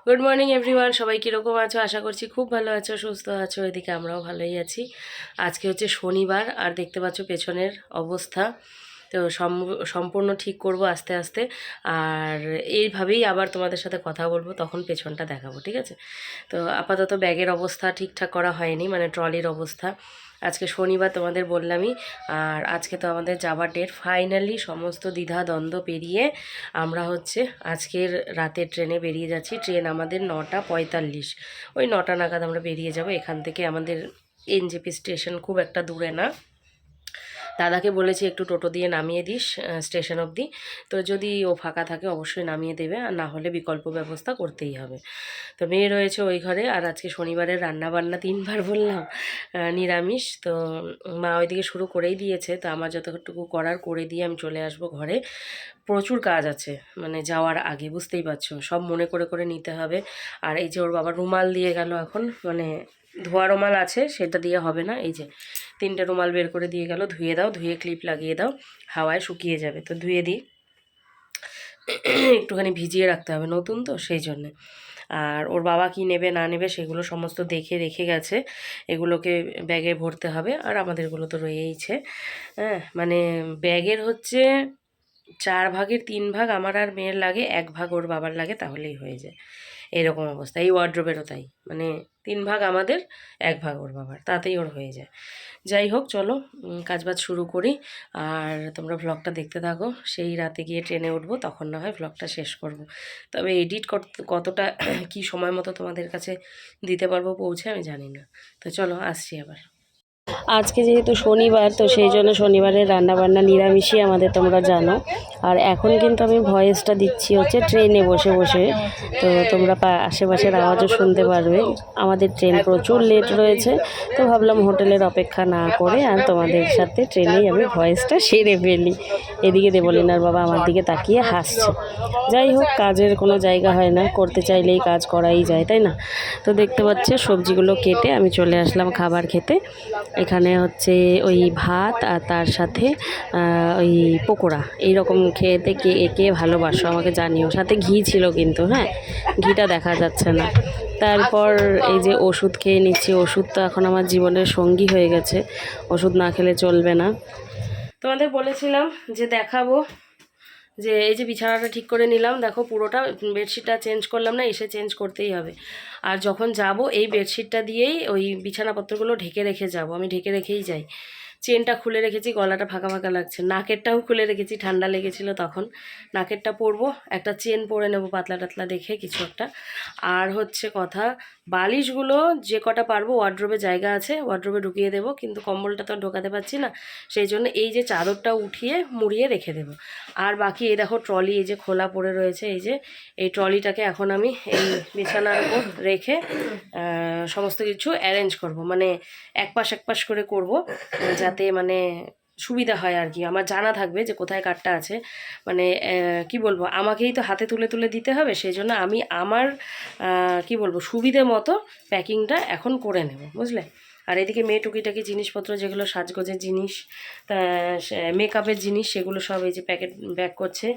Good morning everyone, সবাই কীরকম আছো? আশা করছি খুব ভালো আছো, সুস্থ আছো। এদিকে আমরাও ভালোই আছি। আজকে হচ্ছে শনিবার, আর দেখতে পাচ্ছ পেছনের অবস্থা। তো সম্পূর্ণ ঠিক করব আস্তে আস্তে। আর এইভাবেই আবার তোমাদের সাথে কথা বলবো, তখন পেছনটা দেখাবো, ঠিক আছে? তো আপাতত ব্যাগের অবস্থা ঠিকঠাক করা হয়নি, মানে ট্রলির অবস্থা। আজকে শনিবার তোমাদের বললামই। আর আজকে তো আমাদের যাবার ডেট। ফাইনালি সমস্ত দ্বিধা দ্বন্দ্ব পেরিয়ে আমরা হচ্ছে আজকের রাতের ট্রেনে বেরিয়ে যাচ্ছি। ট্রেন আমাদের 9:45, ওই 9টা নাগাদ আমরা বেরিয়ে যাব এখান থেকে। আমাদের এনজেপি স্টেশন খুব একটা দূরে না। দাদাকে বলেছি একটু টোটো দিয়ে নামিয়ে দিস স্টেশন অবধি। তো যদি ও ফাঁকা থাকে অবশ্যই নামিয়ে দেবে, আর না হলে বিকল্প ব্যবস্থা করতেই হবে। তো মেয়ে রয়েছে ওই ঘরে। আর আজকে শনিবারের রান্নাবান্না 3বার বললাম নিরামিষ। তো মা ওইদিকে শুরু করেই দিয়েছে, তো আমার যতটুকু করার করে দিয়ে আমি চলে আসব ঘরে। প্রচুর কাজ আছে, মানে যাওয়ার আগে বুঝতেই পারছো, সব মনে করে করে নিতে হবে। আর এই যে ওর বাবা রুমাল দিয়ে গেল এখন, মানে ধোয়া রুমাল আছে, সেটা দিয়ে হবে না। এই যে 3টে রুমাল বের করে দিয়ে গেল, ধুয়ে দাও, ধুয়ে ক্লিপ লাগিয়ে দাও, হাওয়ায় শুকিয়ে যাবে। তো ধুয়ে দিই, একটুখানি ভিজিয়ে রাখতে হবে, নতুন তো সেই জন্যে। আর ওর বাবা কি নেবে না নেবে সেগুলো সমস্ত দেখে রেখে গেছে, এগুলোকে ব্যাগে ভরতে হবে। আর আমাদেরগুলো তো রয়েইছে। হ্যাঁ, মানে ব্যাগের হচ্ছে 4 ভাগের 3 ভাগ আমার আর মেয়ের লাগে, 1 ভাগ ওর বাবার লাগে, তাহলেই হয়ে যায়। এরকম অবস্থা। এই ওয়ার্ড্রোবেরও তাই, মানে 3 ভাগ আমাদের, 1 ভাগ ওর বাবার, তাতেই ওর হয়ে যায়। যাই হোক, চলো কাজবাজ শুরু করি। আর তোমরা ভ্লগটা দেখতে থাকো। সেই রাতে গিয়ে ট্রেনে উঠবো, তখন না হয় ভ্লগটা শেষ করব। তবে এডিট কতটা কি সময় মতো তোমাদের কাছে দিতে পারবো পৌঁছে আমি জানি না। তো চলো আসছি আবার। আজকে যেহেতু শনিবার, তো সেই জন্য শনিবারের রান্নাবান্না নিরামিষই আমাদের, তোমরা জানো। আর এখন কিন্তু আমি ভয়েসটা দিচ্ছি হচ্ছে ট্রেনে বসে বসে, তো তোমরা আশেপাশের আওয়াজও শুনতে পারবে। আমাদের ট্রেন প্রচুর লেট রয়েছে, তো ভাবলাম হোটেলের অপেক্ষা না করে আর তোমাদের সাথে ট্রেনেই আমি ভয়েসটা সেরে ফেলি। এদিকে দেবলিনার বাবা আমার দিকে তাকিয়ে হাসছে। যাই হোক, কাজের কোনো জায়গা হয় না, করতে চাইলেই কাজ করাই যায়, তাই না? তো দেখতে পাচ্ছ সবজিগুলো কেটে আমি চলে আসলাম খাবার খেতে। এখানে হচ্ছে ওই ভাত, আর তার সাথে ওই পকোড়া। এইরকম খেতে কে কে ভালোবাসো আমাকে জানিও। সাথে ঘি ছিল কিন্তু, হ্যাঁ, ঘিটা দেখা যাচ্ছে না। তারপর এই যে ওষুধ খেয়ে নিচ্ছি। ওষুধ তো এখন আমার জীবনের সঙ্গী হয়ে গেছে, ওষুধ না খেলে চলবে না। তোমাদের বলেছিলাম যে দেখাবো, যে এই যে বিছানাটা ঠিক করে নিলাম, দেখো পুরোটা। বেডশিটটা চেঞ্জ করলাম না, এসে চেঞ্জ করতেই হবে। আর যখন যাব এই বেডশিটটা দিয়েই ওই বিছানাপত্রগুলো ঢেকে রেখে যাব, আমি ঢেকে রেখেই যাই। চেনটা খুলে রেখেছি, গলাটা ফাঁকা ফাঁকা লাগছে। নাকেরটাও খুলে রেখেছি, ঠান্ডা লেগেছিল তখন। নাকেরটা পরবো, একটা চেন পরে নেব পাতলা টাতলা দেখে কিছু একটা। আর হচ্ছে কথা, বালিশগুলো যে কটা পারবো, ওয়ার্ড্রোবে জায়গা আছে, ওয়ার্ড্রোবে ঢুকিয়ে দেবো, কিন্তু কম্বলটা তো ঢোকাতে পারছি না। সেই জন্য এই যে চাদরটা উঠিয়ে মুড়িয়ে রেখে দেবো। আর বাকি এই দেখো ট্রলি, এই যে খোলা পড়ে রয়েছে, এই যে এই ট্রলিটাকে এখন আমি এই বিছানার উপর রেখে সমস্ত কিছু অ্যারেঞ্জ করব, মানে এক পাশ করে করব, যাতে মানে সুবিধা হয় আর কি। আমার জানা থাকবে যে কোথায় কাঠটা আছে। মানে কি বলবো, আমাকেই তো হাতে তুলে তুলে দিতে হবে, সেই জন্য আমি আমার কি বলবো সুবিধে মতো প্যাকিংটা এখন করে নেব, বুঝলে? আর এদিকে মেয়ে টুকিটাকি জিনিসপত্র, যেগুলো সাজগোজের জিনিস, মেকআপের জিনিস, সেগুলো সব এই যে ব্যাগ করছে।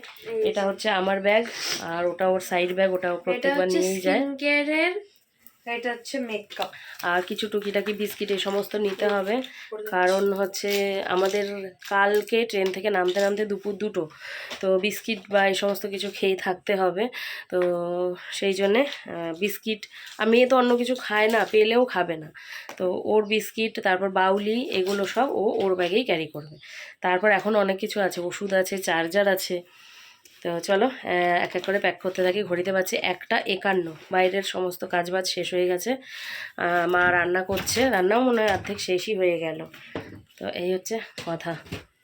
এটা হচ্ছে আমার ব্যাগ, আর ওটা ওর সাইড ব্যাগ, ওটাও প্রত্যেকবার নিয়েই যায়। এটা হচ্ছে মেকআপ। আর কিছু টুকিটাকি বিস্কিট এই সমস্ত নিতে হবে, কারণ হচ্ছে আমাদের কালকে ট্রেন থেকে নামতে নামতে দুপুর 2টো, তো বিস্কিট বা এই সমস্ত কিছু খেয়ে থাকতে হবে। তো সেই জন্যে বিস্কিট, মেয়ে তো অন্য কিছু খায় না, পেলেও খাবে না। তো ওর বিস্কিট, তারপর বাউলি, এগুলো সব ওর ব্যাগেই ক্যারি করবে। তারপর এখন অনেক কিছু আছে, ওষুধ আছে, চার্জার আছে। তো চলো এক এক করে প্যাক করতে থাকি। ঘড়িতে পাচ্ছি 1:51, বাইরের সমস্ত কাজবাজ শেষ হয়ে গেছে। মা রান্না করছে, রান্নাও মনে হয় অর্ধেক শেষই হয়ে গেল। তো এই হচ্ছে কথা।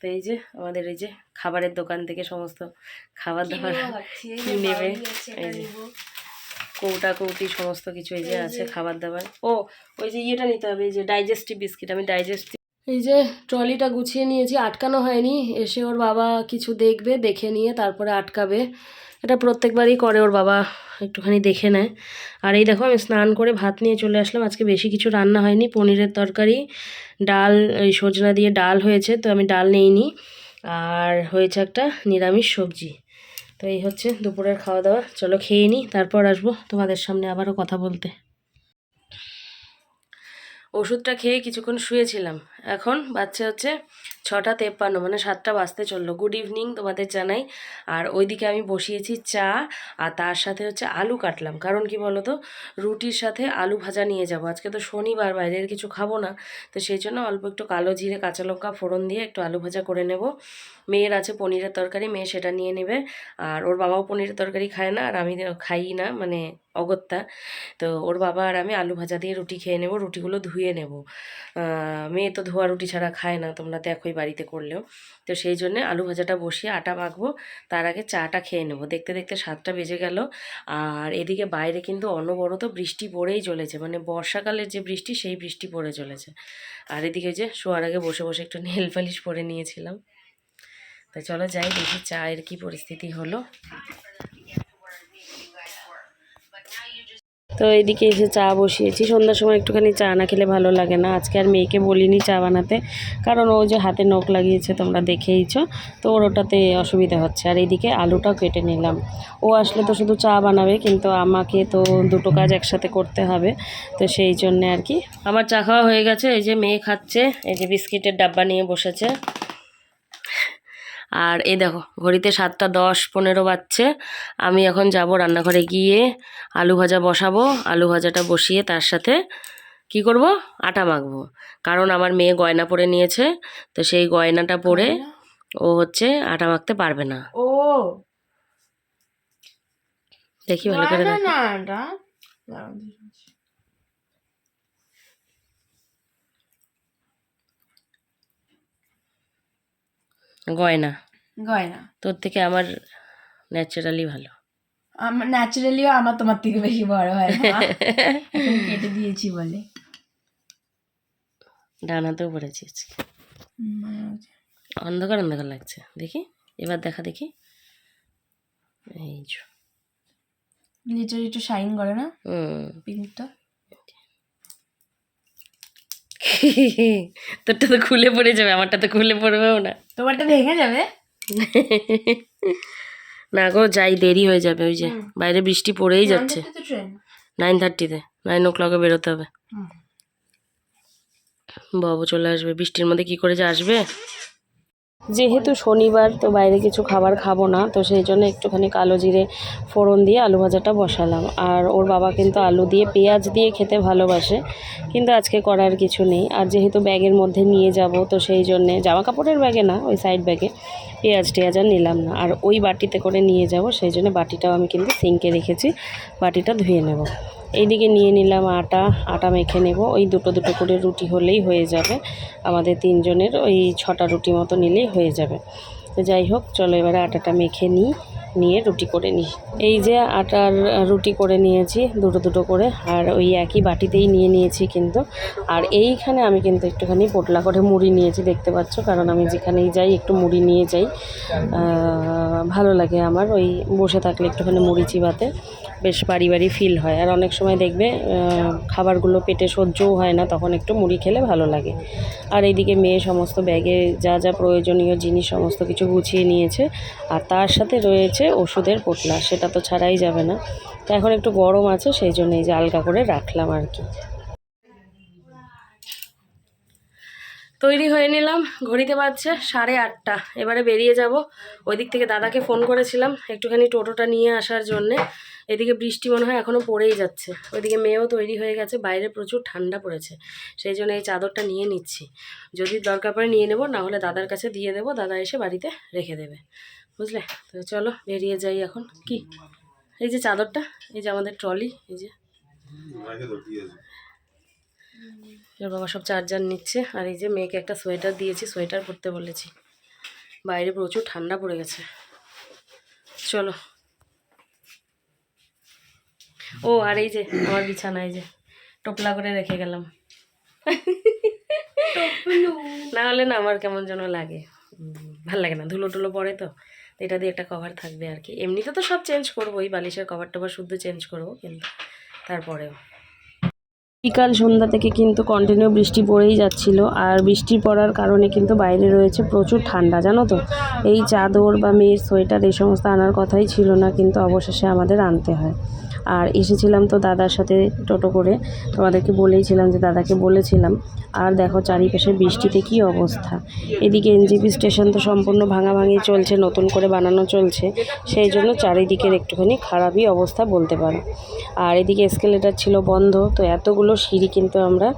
তো এই যে আমাদের এই যে খাবারের দোকান থেকে সমস্ত খাবার দাবার কি নেবে, এই যে কৌটা কৌটি সমস্ত কিছু এই যে আছে খাবার দাবার। ও ওই যে ইয়েটা নিতে হবে, এই যে ডাইজেস্টিভ বিস্কিট, আমি ডাইজেস্টিভ। এই যে ট্রলিটা গুছিয়ে নিয়েছি, আটকানো হয়নি। এসে ওর বাবা কিছু দেখবে, দেখে নিয়ে তারপরে আটকাবে। এটা প্রত্যেকবারই করে ওর বাবা, একটুখানি দেখে নেয়। আর এই দেখো আমি স্নান করে ভাত নিয়ে চলে আসলাম। আজকে বেশি কিছু রান্না হয়নি, পনিরের তরকারি, ডাল, এই সজনা দিয়ে ডাল হয়েছে, তো আমি ডাল নেইনি। আর হয়েছে একটা নিরামিষ সবজি। তো এই হচ্ছে দুপুরের খাওয়া দাওয়া। চলো খেয়ে নিই, তারপর আসবো তোমাদের সামনে আবারও কথা বলতে। ওষুধটা খেয়ে কিছুক্ষণ শুয়েছিলাম। এখন বাচ্চা হচ্ছে 6:53, মানে 7টা বাজতে চললো। গুড ইভিনিং তোমাদের জানাই। আর ওইদিকে আমি বসিয়েছি চা, আর তার সাথে হচ্ছে আলু কাটলাম। কারণ কি বলো তো, রুটির সাথে আলু ভাজা নিয়ে যাব। আজকে তো শনিবার, বাইরের কিছু খাবো না, তো সেই জন্য অল্প একটু কালো জিরে কাঁচা লঙ্কা ফোড়ন দিয়ে একটু আলু ভাজা করে নেব। মেয়ের আছে পনিরের তরকারি, মেয়ে সেটা নিয়ে নেবে। আর ওর বাবাও পনিরের তরকারি খায় না, আর আমি খাই না, মানে অগত্যা। তো ওর বাবা আর আমি আলু ভাজা দিয়ে রুটি খেয়ে নেব, রুটিগুলো ধুয়ে নেব। মেয়ে তো ধোয়া রুটি ছাড়া খায় না, তোমরা দেখোই বাড়িতে করলেও। তো সেই জন্যে আলু ভাজাটা বসিয়ে আটা মাখবো, তার আগে চাটা খেয়ে নেব। দেখতে দেখতে 7টা বেজে গেল। আর এদিকে বাইরে কিন্তু অনবরত বৃষ্টি পড়েই চলেছে, মানে বর্ষাকালের যে বৃষ্টি, সেই বৃষ্টি পড়ে চলেছে। আর এদিকে যে শোয়ার আগে বসে বসে একটু নেল পালিশ পরে নিয়েছিলাম। তো চলো যাই, দেখি চায়ের কি পরিস্থিতি হলো। তো এইদিকে এসে চা বসিয়েছি। সন্ধ্যার সময় একটুখানি চা না খেলে ভালো লাগে না। আজকে আর মেয়েকে বলিনি চা বানাতে, কারণ ও যে হাতে নখ লাগিয়েছে তোমরা দেখেইছো, তো ওর ওটাতে অসুবিধা হচ্ছে। আর এইদিকে আলুটাও কেটে নিলাম। ও আসলে তো শুধু চা বানাবে, কিন্তু আমাকে তো দুটো কাজ একসাথে করতে হবে, তো সেই জন্যে আর কি। আমার চা খাওয়া হয়ে গেছে। এই যে মেয়ে খাচ্ছে, এই যে বিস্কিটের ডাব্বা নিয়ে বসেছে। আর এই দেখো ঘড়িতে 7:10-15 বাজছে। আমি এখন যাব রান্নাঘরে, গিয়ে আলু ভাজা বসাবো। আলু ভাজাটা বসিয়ে তার সাথে কি করব, আটা মাখবো। কারণ আমার মেয়ে গয়না পরে নিয়েছে, তো সেই গয়নাটা পরে ও হচ্ছে আটা মাখতে পারবে না। ও দেখি ভালো করে দেখো। গয়না গয়না তোর থেকে আমার ন্যাচারালি ভালো। আমার ন্যাচারালিও আমার তোমার থেকে বেশি বড় হয় না। এখন কেটে দিয়েছি বলে। ডানাতেও পড়েছিস। অন্ধকার অন্ধকার লাগছে, দেখি এবার দেখা, দেখি এই যে গ্লিটার একটু শাইন করে না পিঙ্কটা। তোরটা তো খুলে পড়ে যাবে, আমারটা তো খুলে পড়বেও না। তোমারটা ভেঙে যাবে। না গো, যাই, দেরি হয়ে যাবে। ওই যে বাইরে বৃষ্টি পড়েই যাচ্ছে। 9:30-তে 9 o'clock বেরোতে হবে। বাবু চলে আসবে, বৃষ্টির মধ্যে কি করে যে আসবে। যেহেতু শনিবার, তো বাইরে কিছু খাবার খাবো না, তো সেই জন্য একটুখানি কালো জিরে ফোড়ন দিয়ে আলু ভাজাটা বসালাম। আর ওর বাবা কিন্তু আলু দিয়ে পেঁয়াজ দিয়ে খেতে ভালোবাসে, কিন্তু আজকে করার কিছু নেই। আর যেহেতু ব্যাগের মধ্যে নিয়ে যাব, তো সেই জন্যে জামা কাপড়ের ব্যাগে না, ওই সাইড ব্যাগে পেঁয়াজ টেয়াজ আর নিলাম না। আর ওই বাটিতে করে নিয়ে যাব, সেই জন্য বাটিটাও আমি কিন্তু সিঙ্কে রেখেছি, বাটিটা ধুয়ে নেব। এইদিকে নিয়ে নিলাম আটা মেখে নেব। ওই দুটো দুটো করে রুটি হলেই হয়ে যাবে আমাদের 3 জনের, ওই 6টা রুটি মতো নিলেই হয়ে যাবে। তো যাই হোক, চলো এবারে আটাটা মেখে নিয়ে রুটি করে নিই। এই যে আটার রুটি করে নিয়েছি দুটো দুটো করে, আর ওই একই বাটিতেই নিয়ে নিয়েছি কিন্তু। আর এইখানে আমি কিন্তু একটুখানি পোটলা করে মুড়ি নিয়েছি, দেখতে পাচ্ছ, কারণ আমি যেখানেই যাই একটু মুড়ি নিয়ে যাই। ভালো লাগে আমার ওই বসে থাকলে একটুখানি মুড়ি চিবাতে, বেশ বাড়ি বাড়ি ফিল হয়। আর অনেক সময় দেখবে খাবারগুলো পেটে সহ্যও হয় না, তখন একটু মুড়ি খেলে ভালো লাগে। আর এইদিকে মেয়ে সমস্ত ব্যাগে যা যা প্রয়োজনীয় জিনিস সমস্ত কিছু গুছিয়ে নিয়েছে। আর তার সাথে রয়েছে ওষুধের পোটলা, সেটা তো ছাড়াই যাবে না। তো এখন একটু গরম আছে, সেই জন্য এই যে আলগা করে রাখলাম আর কি। তৈরি হয়ে নিলাম, ঘড়িতে বাজছে 8:30। এবারে বেরিয়ে যাব। ওই দিক থেকে দাদাকে ফোন করেছিলাম একটুখানি টোটোটা নিয়ে আসার জন্যে। এদিকে বৃষ্টি মনে হয় এখনও পড়েই যাচ্ছে। ওইদিকে মেয়েও তৈরি হয়ে গেছে, বাইরে প্রচুর ঠান্ডা পড়েছে, সেই জন্য এই চাদরটা নিয়ে নিচ্ছি। যদি দরকার পড়ে নিয়ে নেব, না হলে দাদার কাছে দিয়ে দেবো, দাদা এসে বাড়িতে রেখে দেবে, বুঝলে। তো চলো বেরিয়ে যাই এখন। কি এই যে চাদরটা, এই যে আমাদের ট্রলি, এই যে এর বাবা সব চার্জার নিচ্ছে। আর এই যে মেয়েকে একটা সোয়েটার দিয়েছি, সোয়েটার পরতে বলেছি, বাইরে প্রচুর ঠান্ডা পড়ে গেছে। চলো। ও আর এই যে আমার বিছানা, এই যে টোপলা করে রেখে গেলাম, না হলে না আমার কেমন যেন লাগে, ভাল লাগে না, ধুলো টুলো পড়ে। তো এটা দিয়ে একটা কভার থাকবে আর কি। এমনিতে তো সব চেঞ্জ করবো, এই বালিশের কভার টভার শুদ্ধ চেঞ্জ করবো, কিন্তু তারপরেও বিকাল সন্ধ্যা থেকে কিন্তু কন্টিনিউ বৃষ্টি পড়েই যাচ্ছিল, আর বৃষ্টি পড়ার কারণে কিন্তু বাইরে রয়েছে প্রচুর ঠান্ডা, জানো তো। এই চাদর বা মেয়ের সোয়েটার এই সমস্ত আনার কথাই ছিল না, কিন্তু অবশেষে আমাদের আনতে হয়। আর এসেছিলাম তো দাদার সাথে টোটো করে, তোমাদেরকে বলেইছিলাম যে দাদাকে বলেছিলাম। আর দেখো চারিপাশে বৃষ্টিতে কী অবস্থা। এদিকে এনজেপি স্টেশন তো সম্পূর্ণ ভাঙাভাঙি চলছে, নতুন করে বানানো চলছে, সেই জন্য চারিদিকের একটুখানি খারাপই অবস্থা বলতে পারো। আর এদিকে এসকেলেটার ছিল বন্ধ, তো এতগুলো সিঁড়ি কিন্তু আমরা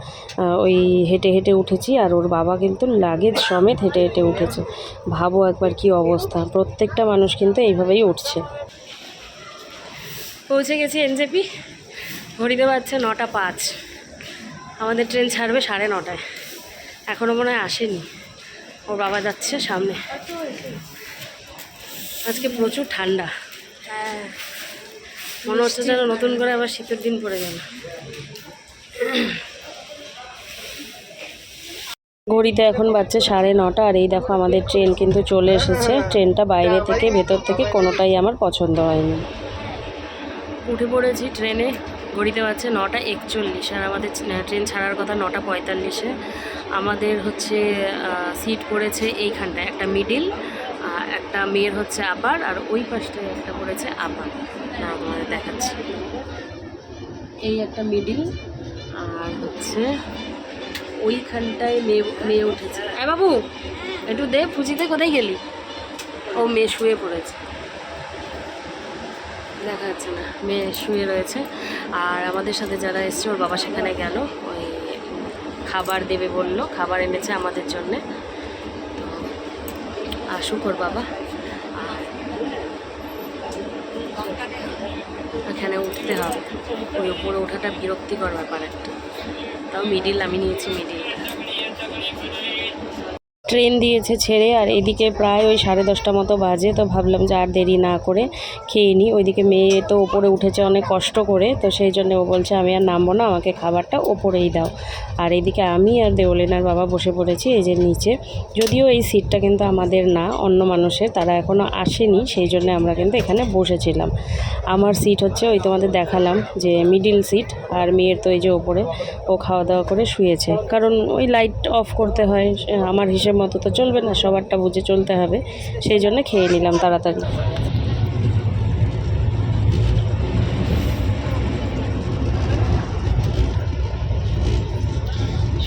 ওই হেঁটে হেঁটে উঠেছি, আর ওর বাবা কিন্তু লাগেজ সমেত হেঁটে হেঁটে উঠেছে। ভাবো একবার কি অবস্থা, প্রত্যেকটা মানুষ কিন্তু এইভাবেই উঠছে। পৌঁছে গেছি এনজেপি, ঘড়িতে বাজছে 9:05। আমাদের ট্রেন ছাড়বে 9:30। এখনও মনে হয় আসেনি, ওর বাবা যাচ্ছে সামনে। আজকে প্রচুর ঠান্ডা, হ্যাঁ মনে হচ্ছে যেন নতুন করে আবার শীতের দিন পড়ে গেল। ঘড়িতে এখন বাজছে 9:30, আর এই দেখো আমাদের ট্রেন কিন্তু চলে এসেছে। ট্রেনটা বাইরে থেকে ভেতর থেকে কোনোটাই আমার পছন্দ হয়নি। উঠে পড়েছি ট্রেনে, ঘড়িতে বাজছে 9:41, আর আমাদের ট্রেন ছাড়ার কথা 9:45-এ। আমাদের হচ্ছে সিট পড়েছে এইখানটায় একটা মিডিল, একটা মেয়ের হচ্ছে আপার, আর ওই পাশটায় একটা পড়েছে আপার। না তোমাদের দেখাচ্ছি, এই একটা মিডিল, আর হচ্ছে ওইখানটায় মেয়ে উঠেছে। বাবু একটু দে, ফুজিতে কোথায় গেলি? ও মেয়ে শুয়ে পড়েছে, দেখা যাচ্ছে না, মেয়ে শুয়ে রয়েছে। আর আমাদের সাথে যারা এসছে ওর বাবা সেখানে গেল, ওই খাবার দেবে বললো, খাবার এনেছে আমাদের জন্যে। তো আসুক ওর বাবা। আর এখানে উঠতে হবে, ওই উপরে ওঠাটা বিরক্তিকর ব্যাপার একটা। তাও মিডিল আমি নিয়েছি, মিডিল। ট্রেন দিয়েছে ছেড়ে, আর এদিকে প্রায় ওই 10:30 মতো বাজে। তো ভাবলাম যে আর দেরি না করে খেয়ে নিই। ওইদিকে মেয়ে তো ওপরে উঠেছে অনেক কষ্ট করে, তো সেই জন্য ও বলছে আমি আর নামবো না, আমাকে খাবারটা ওপরেই দাও। আর এদিকে আমি আর দেওলেনার বাবা বসে পড়েছি এই যে নিচে। যদিও এই সিটটা কিন্তু আমাদের না, অন্য মানুষের, তারা এখনও আসেনি, সেই জন্য আমরা কিন্তু এখানে বসেছিলাম। আমার সিট হচ্ছে ওই তোমাদের দেখালাম যে মিডিল সিট, আর মেয়ের তো এই যে ওপরে, ও খাওয়া দাওয়া করে শুয়েছে। কারণ ওই লাইট অফ করতে হয়, আমার হিসেব মতো তো চলবে না, সবারটা বুঝে চলতে হবে, সেই জন্য খেয়ে নিলাম তাড়াতাড়ি।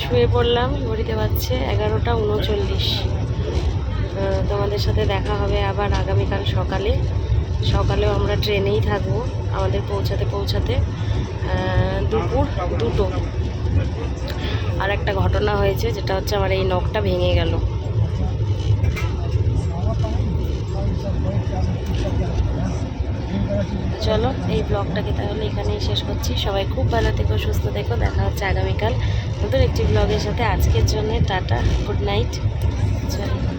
শুয়ে পড়লাম, ঘড়িতে বাজছে 11:39। তোমাদের সাথে দেখা হবে আবার আগামীকাল সকালেও আমরা ট্রেনেই থাকবো, আমাদের পৌঁছাতে দুপুর 2টো। আর একটা ঘটনা হয়েছে, যেটা হচ্ছে আমার এই নখটা ভেঙে গেল। চলো এই ব্লগটাকে তাহলে এখানেই শেষ করছি। সবাই খুব ভালো থেকো, সুস্থ থেকো, দেখা হচ্ছে আগামীকাল নতুন একটি ব্লগের সাথে। আজকের জন্য টাটা, গুড নাইট। চলো।